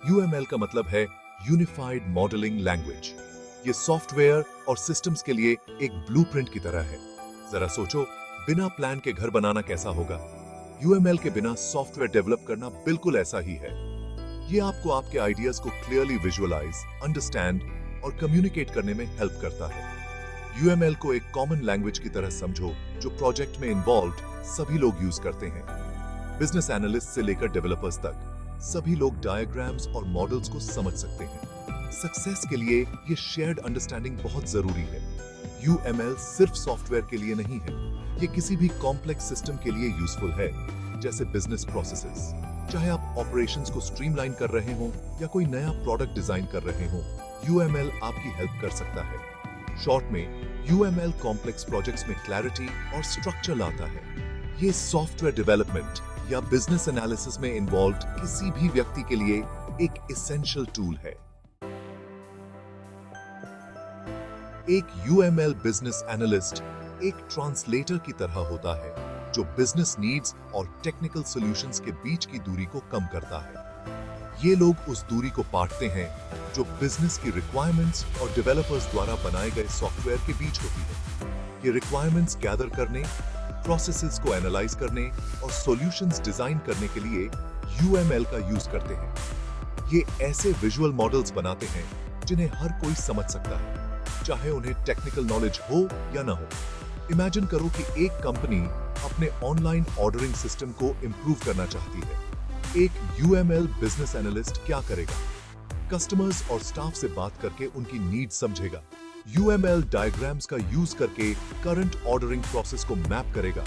UML का मतलब है यूनिफाइड मॉडलिंग लैंग्वेज। ये सॉफ्टवेयर और सिस्टम्स के लिए एक ब्लूप्रिंट की तरह है। जरा सोचो, बिना प्लान के घर बनाना कैसा होगा। यूएमएल के बिना सॉफ्टवेयर डेवलप करना बिल्कुल ऐसा ही है। ये आपको आपके आइडियाज को क्लियरली विजुअलाइज, अंडरस्टैंड और कम्युनिकेट करने में हेल्प करता है। यूएमएल को एक कॉमन लैंग्वेज की तरह समझो जो प्रोजेक्ट में इन्वॉल्व्ड सभी लोग यूज करते हैं। बिजनेस एनालिस्ट से लेकर डेवलपर्स तक सभी लोग डायग्राम्स और मॉडल्स को समझ सकते हैं। सक्सेस के लिए ये शेयर्ड अंडरस्टैंडिंग बहुत जरूरी है। यूएमएल सिर्फ सॉफ्टवेयर के लिए नहीं है, ये किसी भी कॉम्प्लेक्स सिस्टम के लिए यूजफुल है, जैसे बिजनेस प्रोसेसेस। चाहे आप ऑपरेशंस को स्ट्रीमलाइन कर रहे हो या कोई नया प्रोडक्ट डिजाइन कर रहे हो, यूएमएल आपकी हेल्प कर सकता है। शॉर्ट में, यूएमएल कॉम्प्लेक्स प्रोजेक्ट्स में क्लैरिटी और स्ट्रक्चर लाता है। ये सॉफ्टवेयर डेवलपमेंट या बिजनेस एनालिसिस में इन्वॉल्व्ड किसी भी व्यक्ति के लिए एक एसेंशियल टूल है। एक यूएमएल बिजनेस एनालिस्ट एक ट्रांसलेटर की तरह होता है जो बिजनेस नीड्स और टेक्निकल सॉल्यूशंस के बीच की दूरी को कम करता है। ये लोग उस दूरी को पाटते हैं जो बिजनेस की रिक्वायरमेंट्स और डेवलपर्स द्वारा बनाए गए सॉफ्टवेयर के बीच होती है। ये रिक्वायरमेंट्स गैदर करने, प्रोसेसेस को एनालाइज करने और सॉल्यूशंस डिजाइन करने के लिए यूएमएल का यूज करते हैं। ये ऐसे विजुअल मॉडल्स बनाते हैं जिन्हें हर कोई समझ सकता है, चाहे उन्हें टेक्निकल नॉलेज हो या ना हो। इमेजिन करो कि एक कंपनी अपने ऑनलाइन ऑर्डरिंग सिस्टम को इंप्रूव करना चाहती है। एक यूएमएल बिजनेस एनालिस्ट क्या करेगा? कस्टमर्स और स्टाफ से बात करके उनकी नीड समझेगा। यूएमएल डायग्राम्स का यूज करके करंट ऑर्डरिंग प्रोसेस को मैप करेगा,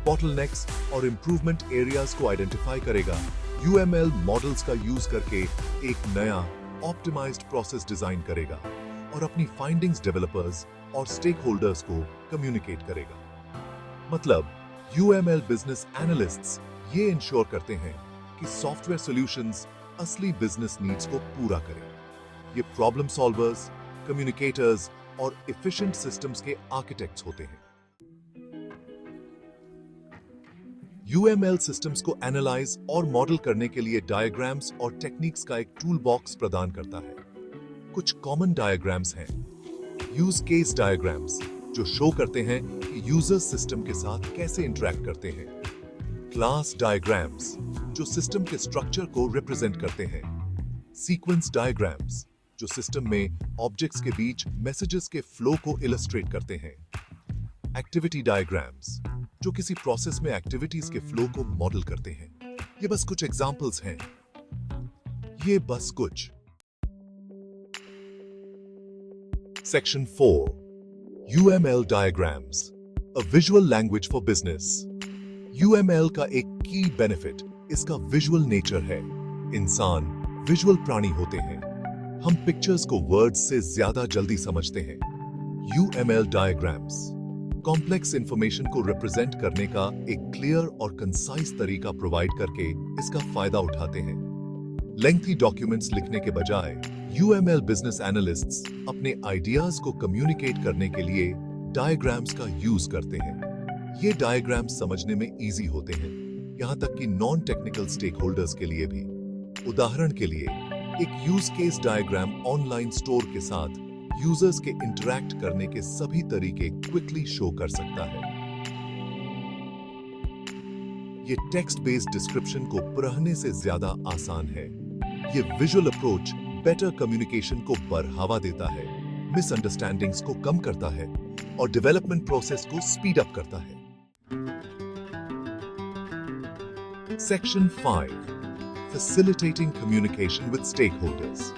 बॉटलनेक्स और इंप्रूवमेंट एरियाज को आइडेंटिफाई करेगा। यूएमएल मॉडल्स का यूज करके एक नया ऑप्टिमाइज्ड प्रोसेस डिजाइन करेगा और अपनी फाइंडिंग्स डेवलपर्स और स्टेक होल्डर्स को कम्युनिकेट करेगा। मतलब, यूएमएल बिजनेस एनालिस्ट्स ये इंश्योर करते हैं कि सॉफ्टवेयर सॉल्यूशंस असली बिजनेस नीड्स को पूरा करें। ये प्रॉब्लम सॉल्वर्स, कम्युनिकेटर्स और एफिशिएंट सिस्टम्स के आर्किटेक्ट्स होते हैं। यूएमएल सिस्टम्स को एनालाइज और मॉडल करने के लिए डायग्राम्स और टेक्निक्स का एक टूल बॉक्स प्रदान करता है। कुछ कॉमन डायग्राम्स हैं। यूज केस डायग्राम्स जो शो करते हैं कि यूजर सिस्टम के साथ कैसे इंटरैक्ट करते हैं। क्लास डायग्राम्स जो सिस्टम के स्ट्रक्चर को रिप्रेजेंट करते हैं। सीक्वेंस डायग्राम्स जो सिस्टम में ऑब्जेक्ट्स के बीच मैसेजेस के फ्लो को इलस्ट्रेट करते हैं। एक्टिविटी डायग्राम्स जो किसी प्रोसेस में एक्टिविटीज के फ्लो को मॉडल करते हैं। ये बस कुछ एग्जांपल्स हैं। ये बस कुछ। Section 4 UML Diagrams, a visual language for business. UML का एक की बेनिफिट इसका विजुअल नेचर है। इंसान विजुअल प्राणी होते हैं। हम पिक्चर्स को वर्ड्स से ज्यादा जल्दी समझते हैं। UML डायग्राम्स कॉम्प्लेक्स इंफॉर्मेशन को रिप्रेजेंट करने का एक क्लियर और कंसाइज तरीका प्रोवाइड करके इसका फायदा उठाते हैं। लेंथी डॉक्यूमेंट्स लिखने के बजाय यूएमएल बिजनेस एनालिस्ट्स अपने आइडियाज को कम्युनिकेट करने के लिए डायग्राम्स का यूज करते हैं। ये डायग्राम्स समझने में इजी होते हैं, यहां तक कि नॉन टेक्निकल स्टेक होल्डर्स के लिए भी। उदाहरण के लिए, एक use case diagram online store के साथ यूजर्स के इंटरैक्ट करने के सभी तरीके क्विकली शो कर सकता है। ये टेक्स्ट बेस्ड डिस्क्रिप्शन को पढ़ने से ज्यादा आसान है। ये विजुअल अप्रोच बेटर कम्युनिकेशन को बढ़ावा देता है, मिसअंडरस्टैंडिंग्स को कम करता है और डेवलपमेंट प्रोसेस को स्पीड अप करता है। Section 5 facilitating communication with stakeholders.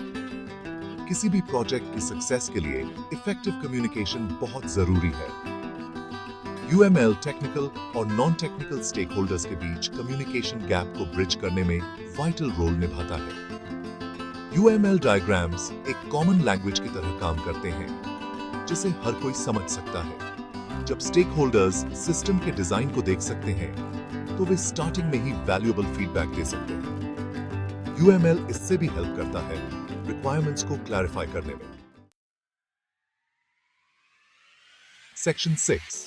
किसी भी प्रोजेक्ट की सक्सेस के लिए इफेक्टिव कम्युनिकेशन बहुत जरूरी है। यूएमएल टेक्निकल और नॉन टेक्निकल स्टेकहोल्डर्स के बीच कम्युनिकेशन गैप को ब्रिज करने में वाइटल रोल निभाता है। यूएमएल डायग्राम्स एक कॉमन लैंग्वेज की तरह काम करते हैं जिसे हर कोई समझ सकता है। जब स्टेक होल्डर्स सिस्टम के डिजाइन को देख सकते हैं तो वे स्टार्टिंग में ही वैल्यूएबल फीडबैक दे सकते हैं। यूएमएल इससे भी हेल्प करता है रिक्वायरमेंट्स को क्लैरिफाई करने में। Section 6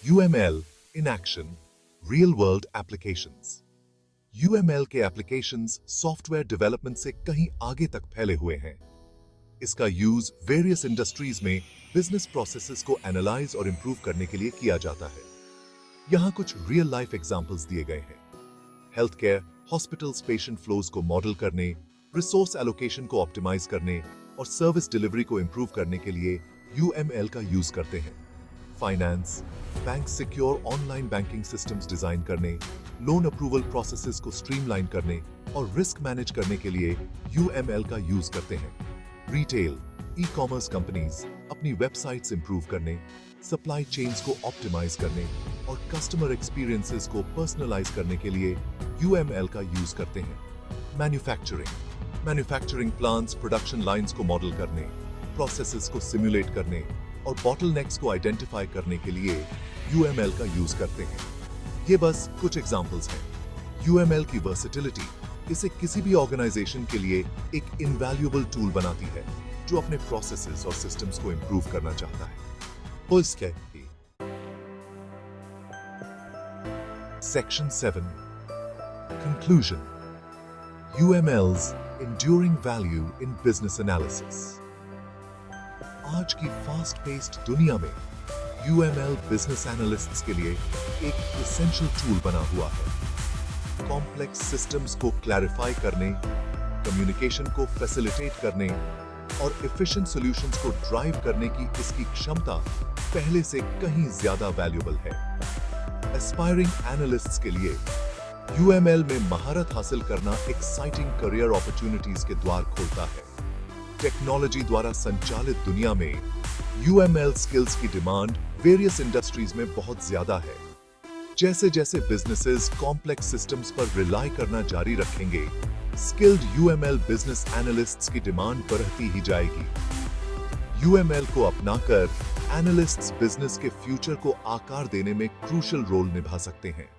UML in action, real world applications. UML के एप्लीकेशंस सॉफ्टवेयर डेवलपमेंट से कहीं आगे तक फैले हुए हैं। इसका यूज वेरियस इंडस्ट्रीज में बिजनेस प्रोसेसेस को एनालाइज और इंप्रूव करने के लिए किया जाता है। यहाँ कुछ रियल लाइफ एग्जांपल्स दिए गए हैं। Health care hospitals patient flows को मॉडल करने, रिसोर्स एलोकेशन को ऑप्टिमाइज करने और सर्विस डिलीवरी को इंप्रूव करने के लिए UML का यूज करते हैं। Finance bank secure online banking systems design करने, लोन अप्रूवल प्रोसेसेस को स्ट्रीमलाइन करने और रिस्क मैनेज करने के लिए UML का यूज करते हैं। रिटेल ई कॉमर्स कंपनीज अपनी वेबसाइट्स इंप्रूव करने, सप्लाई चेन्स को ऑप्टिमाइज करने और कस्टमर एक्सपीरियंसेस को पर्सनलाइज करने के लिए UML का यूज करते हैं। मैन्युफैक्चरिंग प्लांट्स प्रोडक्शन लाइंस को मॉडल करने, प्रोसेसेस को सिमुलेट करने और बॉटलनेक्स को आइडेंटिफाई करने के लिए UML का यूज करते हैं। ये बस कुछ एग्जांपल्स हैं। UML की वर्सेटिलिटी इसे किसी भी ऑर्गेनाइजेशन के लिए एक इनवैल्यूएबल टूल बनाती है जो अपने प्रोसेसेस और सिस्टम्स को इंप्रूव करना चाहता है। Section 7 Conclusion UML's Enduring Value in Business Analysis। आज की फास्ट पेस्ड दुनिया में UML बिजनेस एनालिस्ट्स के लिए एक एसेंशियल टूल बना हुआ है। कॉम्प्लेक्स सिस्टम्स को क्लैरिफाई करने, कम्युनिकेशन को फैसिलिटेट करने और एफिशिएंट सॉल्यूशंस को ड्राइव करने की इसकी क्षमता पहले से कहीं ज्यादा वैल्यूएबल है। एस्पायरिंग एनालिस्ट्स के लिए UML में महारत हासिल करना एक्साइटिंग करियर अपॉर्चुनिटीज के द्वार खोलता है। टेक्नोलॉजी द्वारा संचालित दुनिया में UML स्किल्स की डिमांड वेरियस इंडस्ट्रीज में बहुत ज्यादा है। जैसे जैसे बिजनेसेस कॉम्प्लेक्स सिस्टम्स पर रिलाई करना जारी रखेंगे, स्किल्ड UML बिजनेस एनालिस्ट्स की डिमांड बढ़ती ही जाएगी। UML को अपनाकर एनालिस्ट्स बिजनेस के फ्यूचर को आकार देने में क्रूशियल रोल निभा सकते हैं।